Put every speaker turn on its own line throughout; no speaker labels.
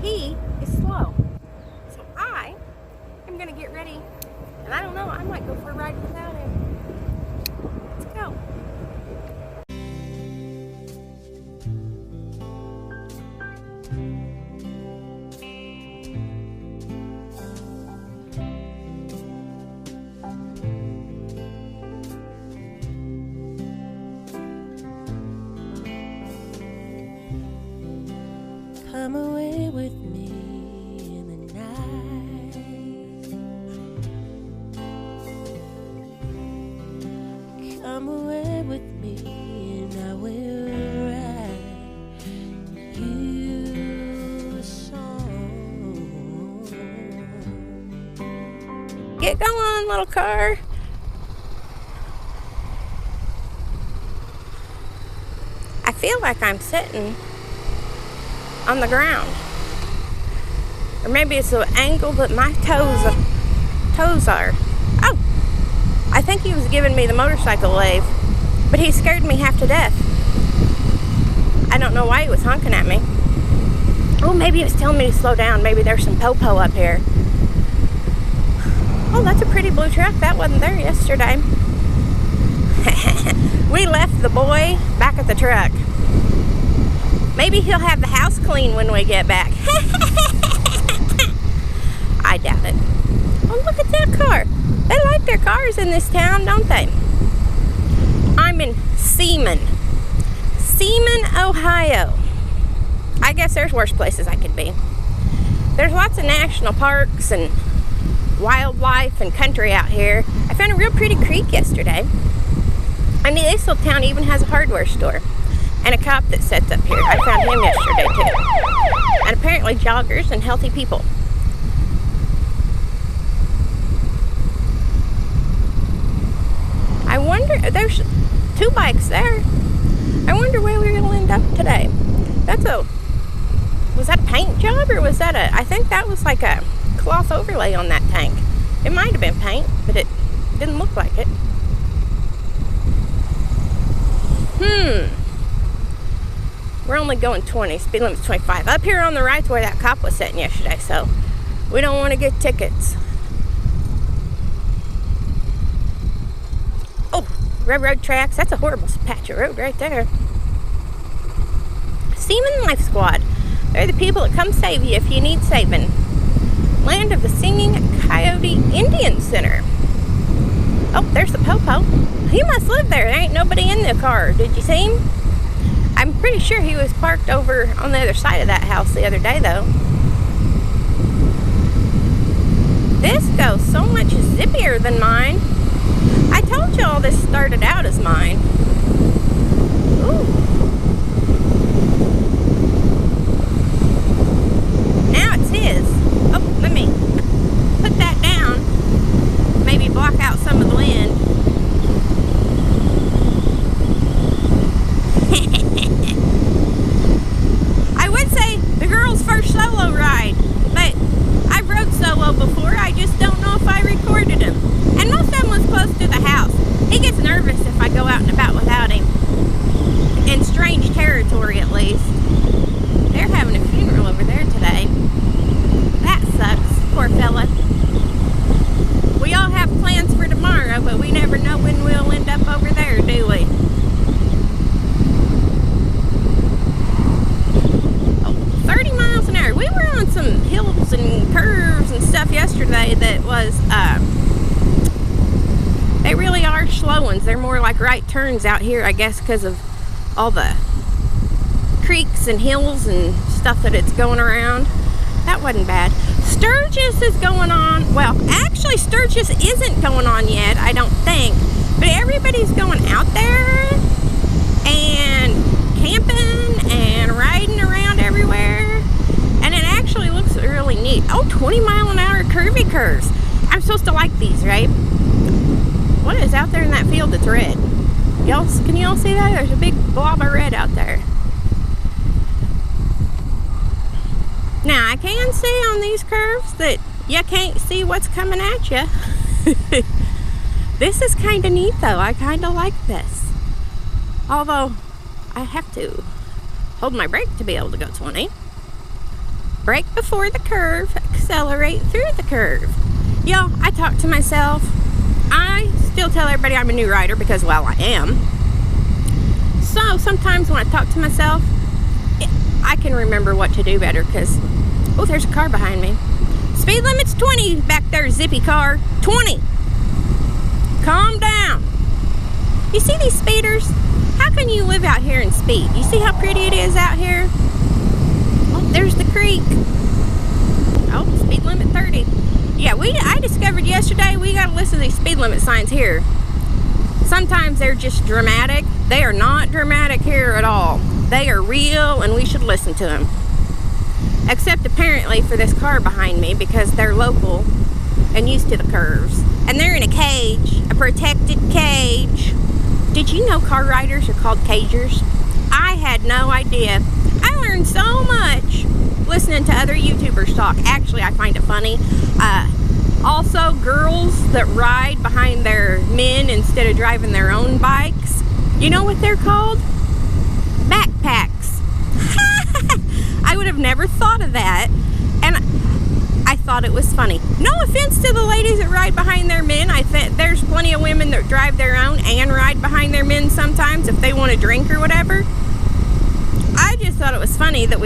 he is slow. So I am gonna get ready, and I don't know, I might go for a ride without him. Let's go.
Come away with me in the night. Come away with me and I will write you a song.
Get going, little car. I feel like I'm sitting on the ground, or maybe it's the angle that my toes are. Oh, I think he was giving me the motorcycle wave, but he scared me half to death. I don't know why he was honking at me. Oh, maybe he was telling me to slow down. Maybe there's some popo up here. Oh, that's a pretty blue truck. That wasn't there yesterday. We left the boy back at the truck. Maybe he'll have the house clean when we get back. I doubt it. Oh, look at that car. They like their cars in this town, don't they? I'm in Seaman, Ohio. I guess there's worse places I could be. There's lots of national parks and wildlife and country out here. I found a real pretty creek yesterday. I mean, this little town even has a hardware store. And a cop that sits up here. I found him yesterday too. And apparently joggers and healthy people. I wonder, there's 2 bikes there. I wonder where we're gonna end up today. Was that a paint job or was that I think that was like a cloth overlay on that tank. It might have been paint, but it didn't look like it. We're only going 20, speed limit's 25. Up here on the right's where that cop was sitting yesterday, so we don't want to get tickets. Oh, railroad tracks, that's a horrible patch of road right there. Seaman Life Squad, they're the people that come save you if you need saving. Land of the Singing Coyote Indian Center. Oh, there's the popo. He must live there. There ain't nobody in the car. Did you see him? I'm pretty sure he was parked over on the other side of that house the other day, though. This goes so much zippier than mine. I told y'all this started out as mine. Ooh. Now it's his. Oh, let me put that down. Maybe block out some of the wind. I would say the girl's first solo ride, but I've rode solo before. I just don't know if I recorded him. And most of them was close to the house. He gets nervous if I go out and about without him. In strange territory, at least. They're having a funeral over there today. That sucks. Poor fella. We all have plans for tomorrow, but we never know when we'll end up over there, do we? 30 miles an hour. We were on some hills and curves and stuff yesterday that was, they really are slow ones. They're more like right turns out here, I guess, because of all the creeks and hills and stuff that it's going around. That wasn't bad. Sturgis is going on. Well, actually, Sturgis isn't going on yet, I don't think. But everybody's going out there and camping and riding around everywhere. And it actually looks really neat. Oh, 20 mile an hour curvy curves. I'm supposed to like these, right? What is out there in that field that's red? Y'all, can y'all see that? There's a big blob of red out there. Now, I can see on these curves that you can't see what's coming at you. This is kind of neat, though. I kind of like this. Although, I have to hold my brake to be able to go 20. Brake before the curve, accelerate through the curve. Y'all, I talk to myself. I still tell everybody I'm a new rider because, well, I am. So sometimes when I talk to myself, I can remember what to do better because, oh, there's a car behind me. Speed limit's 20 back there, zippy car. 20. Calm down. You see these speeders? How can you live out here and speed? You see how pretty it is out here? Oh, there's the creek. Oh, speed limit 30. Yeah, I discovered yesterday we gotta listen to these speed limit signs here. Sometimes they're just dramatic. They are not dramatic here at all. They are real and we should listen to them. Except apparently for this car behind me because they're local and used to the curves. And they're in a cage, a protected cage. Did you know car riders are called cagers? I had no idea. I learned so much listening to other YouTubers talk. Actually, I find it funny. Also, girls that ride behind their men instead of driving their own bikes. You know what they're called? Backpacks. I would have never thought of that. And I thought it was funny. No offense to the ladies that ride behind their men. I think there's plenty of women that drive their own and ride behind their men sometimes if they want to drink or whatever. I just thought it was funny that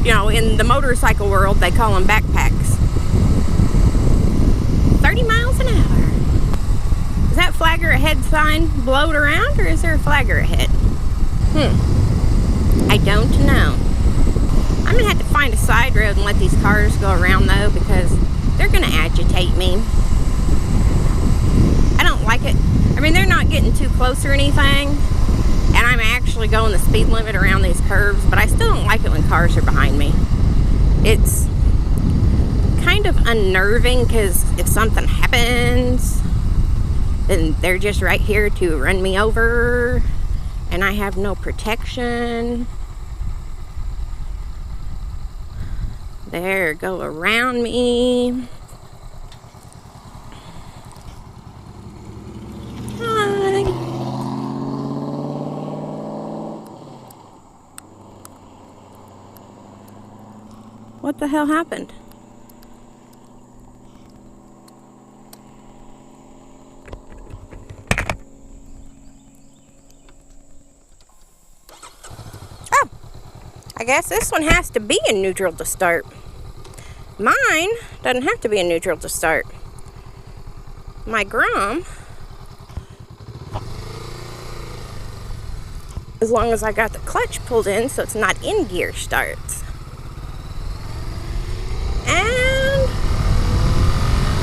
you know, in the motorcycle world they call them backpacks. 30 miles an hour. Is that flagger ahead sign blowed around or is there a flagger ahead? I don't know. I'm gonna have to find a side road and let these cars go around though because they're gonna agitate me. I don't like it. I mean, they're not getting too close or anything, and I'm actually going the speed limit around these curves, but I still don't like it when cars are behind me. It's kind of unnerving because if something happens, then they're just right here to run me over, and I have no protection. There, go around me. Hi. What the hell happened? Oh, I guess this one has to be in neutral to start. Mine doesn't have to be in neutral to start. My Grom, as long as I got the clutch pulled in so it's not in gear starts. And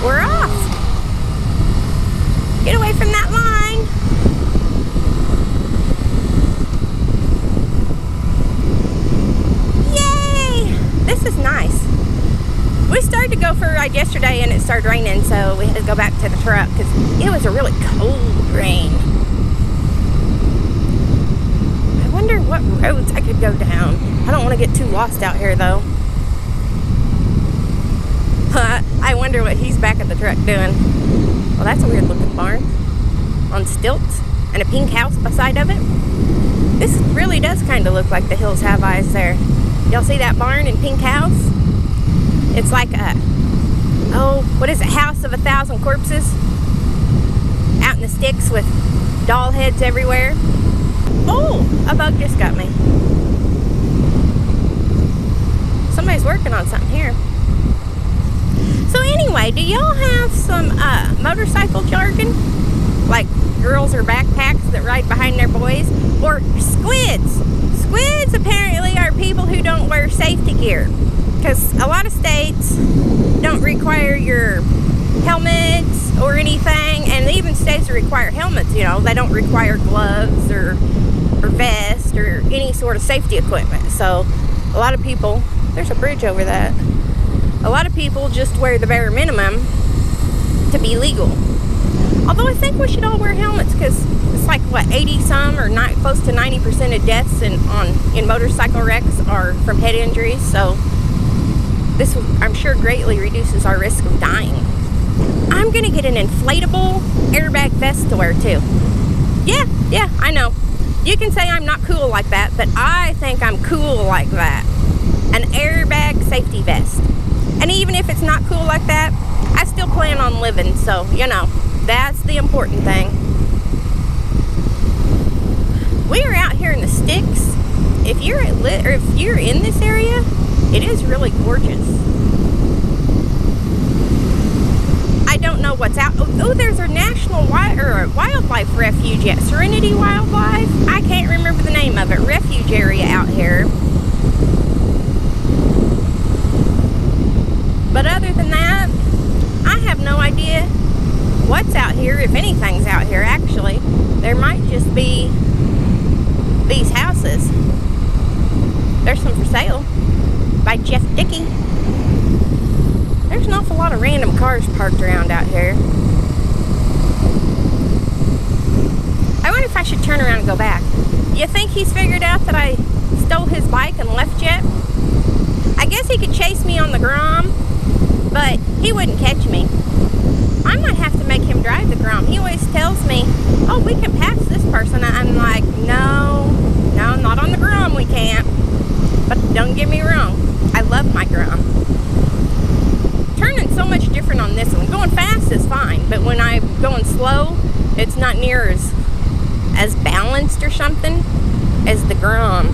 we're off. Get away from that line. Yay! This is nice. We started to go for a ride yesterday and it started raining, so we had to go back to the truck because it was a really cold rain. I wonder what roads I could go down. I don't want to get too lost out here though. I wonder what he's back at the truck doing. Well, that's a weird looking barn on stilts and a pink house beside of it. This really does kind of look like the Hills Have Eyes there. Y'all see that barn and pink house? It's like a, what is it, House of 1,000 Corpses? Out in the sticks with doll heads everywhere. Oh, a bug just got me. Somebody's working on something here. So anyway, do y'all have some motorcycle jargon? Like girls or backpacks that ride behind their boys? Or squids? Squids apparently are people who don't wear safety gear. Because a lot of states don't require your helmets or anything, and even states that require helmets, you know, they don't require gloves or vest or any sort of safety equipment. So a lot of people, there's a bridge over that, a lot of people just wear the bare minimum to be legal. Although I think we should all wear helmets because it's like, what, 80 some or not, close to 90% of deaths in motorcycle wrecks are from head injuries. So this, I'm sure, greatly reduces our risk of dying. I'm gonna get an inflatable airbag vest to wear too. Yeah, I know. You can say I'm not cool like that, but I think I'm cool like that. an airbag safety vest. And even if it's not cool like that, I still plan on living, so, you know, that's the important thing. We are out here in the sticks. If you're in this area, it is really gorgeous. I don't know what's out. Oh, there's a national wildlife refuge at Serenity Wildlife. I can't remember the name of it. Refuge area out here. But other than that, I have no idea what's out here, if anything's out here actually. There might just be these houses. There's some for sale by Jeff Dickey. There's an awful lot of random cars parked around out here. I wonder if I should turn around and go back. You think he's figured out that I stole his bike and left yet? I guess he could chase me on the Grom, but he wouldn't catch me. I might have to make him drive the Grom. He always tells me, oh, we can pass this person. I'm like, no, not on the Grom, we can't. But don't get me wrong, I love my Grom. Turning so much different on this one. Going fast is fine, but when I'm going slow, it's not near as balanced or something as the Grom.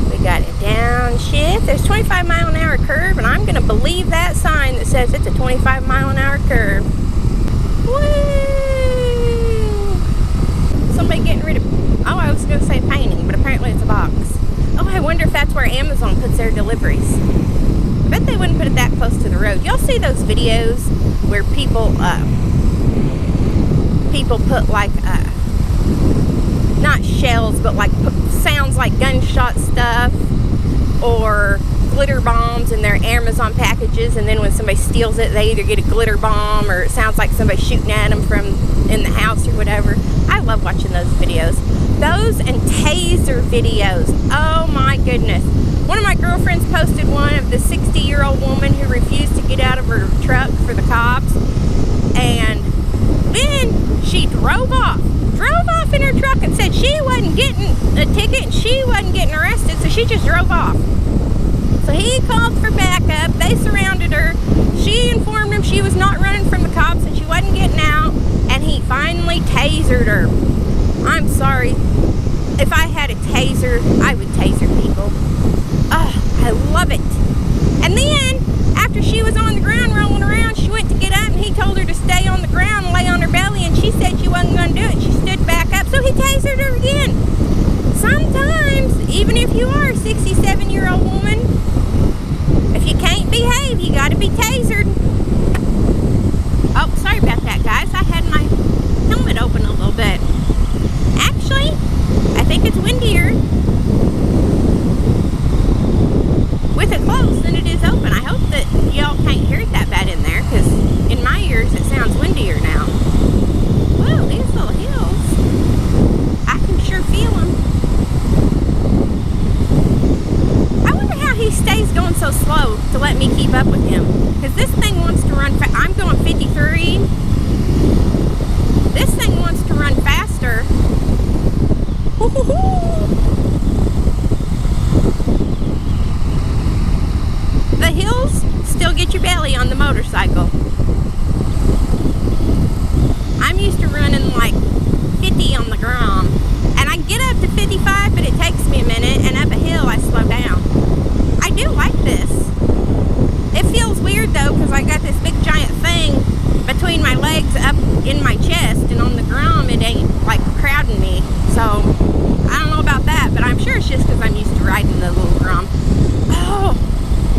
We got a downshift. There's 25-mile-an-hour curve, and I'm going to believe that sign that says it's a 25-mile-an-hour curve. Woo! Somebody getting rid of... Oh, I was going to say painting, but apparently it's a box. Oh, I wonder if that's where Amazon puts their deliveries. I bet they wouldn't put it that close to the road. Y'all see those videos where people put like, not shells, but like sounds like gunshot stuff or glitter bombs in their Amazon packages, and then when somebody steals it, they either get a glitter bomb or it sounds like somebody shooting at them from in the house or whatever. I love watching those videos. Those and taser videos. Oh my goodness. One of my girlfriends posted one of the 60-year-old woman who refused to get out of her truck for the cops, and then she drove off in her truck and said she wasn't getting a ticket and she wasn't getting arrested, so she just drove off. So he called for backup. They surrounded her. She informed him she was not running from the cops and she wasn't getting out, and he finally tasered her. I'm sorry. If I had a taser, I would taser people. Oh, I love it. And then, after she was on the ground rolling around, she went to get up and he told her to stay on the ground and lay on her belly, and she said she wasn't going to do it. She stood back up, so he tasered her again. Sometimes, even if you are a 67-year-old woman, if you can't behave, you got to be tasered. Oh, sorry about that, guys. I had my helmet open a little bit. Actually, I think it's windier with it closed than it is open. I hope that y'all can't hear it that bad in there, because in my ears it sounds windier now. Whoa, these little hills. I can sure feel them. I wonder how he stays going so slow to let me keep up with him, because this thing wants to run fast. I'm going 53. This thing wants to run faster. The hills still get your belly on the motorcycle. I'm used to running like 50 on the Grom, and I can get up to 55, but it takes me a minute, and up a hill I slow down. I do like this. It feels weird though, because I got this big giant thing between my legs up in my chest, and on the Grom it ain't like crowding me. So I don't know about that, but I'm sure it's just because I'm used to riding the little Grom. Oh,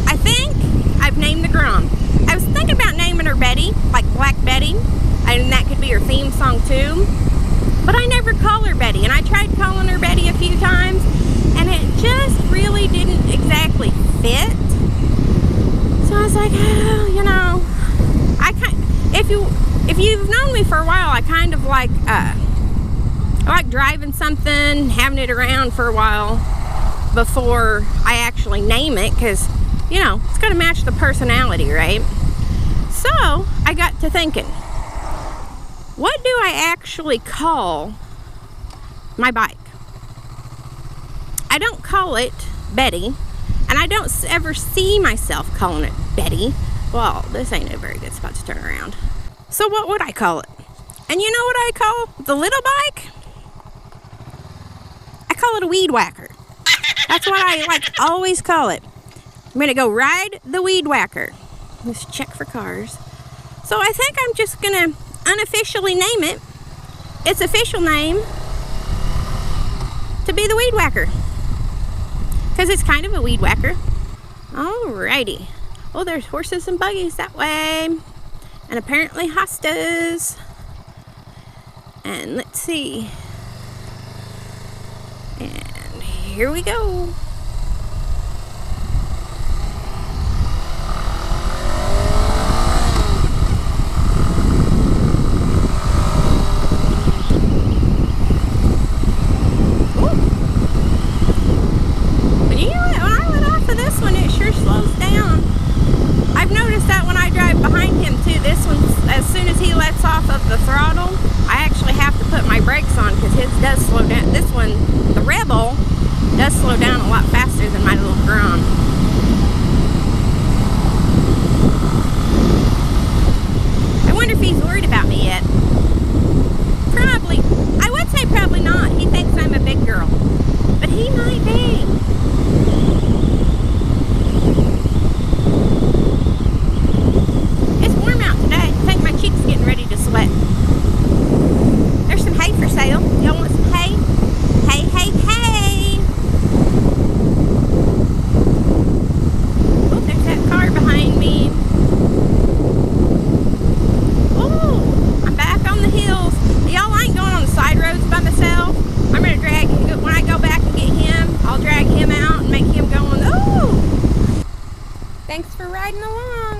I think I've named the Grom. I was thinking about naming her Betty, like Black Betty, and that could be her theme song too. But I never call her Betty, and I tried calling her Betty a few times, and it just really didn't exactly fit. So I was like, oh, you know, if you've known me for a while, I kind of like driving something, having it around for a while before I actually name it, because, you know, it's got to match the personality, right? So I got to thinking, what do I actually call my bike? I don't call it Betty, and I don't ever see myself calling it Betty. Well, this ain't a very good spot to turn around. So what would I call it? And you know what I call the little bike? I call it a weed whacker. That's what I always call it. I'm gonna go ride the weed whacker. Let's check for cars. So I think I'm just gonna unofficially name it its official name to be the weed whacker, because it's kind of a weed whacker. Alrighty. Oh, there's horses and buggies that way, and apparently hostas. And let's see. And here we go. As soon as he lets off of the throttle, I actually have to put my brakes on because his does slow down. This one, the Rebel, does slow down a lot faster than my little Grom. I wonder if he's worried about me yet. Probably. I would say probably not. He thinks I'm a big girl. But he might be. Cheeks getting ready to sweat. There's some hay for sale. Y'all want some hay? Hay, hay, hay! Oh, there's that car behind me. Oh, I'm back on the hills. Y'all, I ain't going on the side roads by myself. I'm gonna drag, when I go back and get him, I'll drag him out and make him go on. Oh! Thanks for riding along.